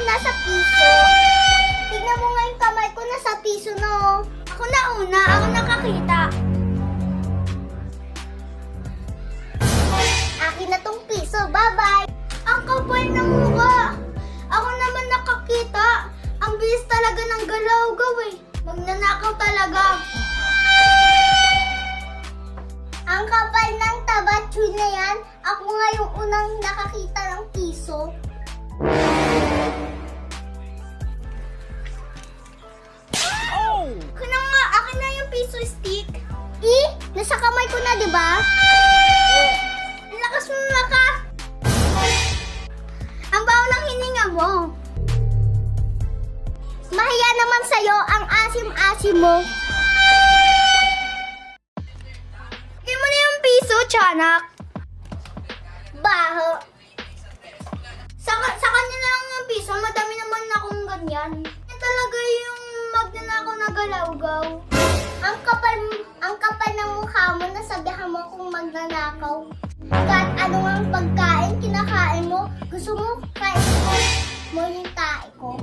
nasa piso. Tignan mo nga yung kamay ko nasa piso na. Ako na una, ako nakakita. Akin na tong piso, bye-bye. Ang kapal ng mukha. Ako naman nakakita. Ang bilis talaga ng galaw-gaw eh. Magnanakaw talaga. Ang kapal ng tabatsyo na yan. Ako nga yung unang nakakita ng piso. Kaya nga, akin na yung piso stick. Nasa kamay ko na, di ba? Ang lakas mo maka. Ang baho ng hininga mo. Mahiya naman sa'yo ang asim-asim mo. Bigyan mo na yung piso, tiyanak. Baho. Sa kanya lang yung piso, madami naman akong ganyan. Yan talaga yung magnanakaw na galaw-gaw. Ang kapal ng mukha mo, nasabihan mo akong magnanakaw. Kahit anong ang pagkain, kinakain mo, gusto mo kain mo yung tae ko.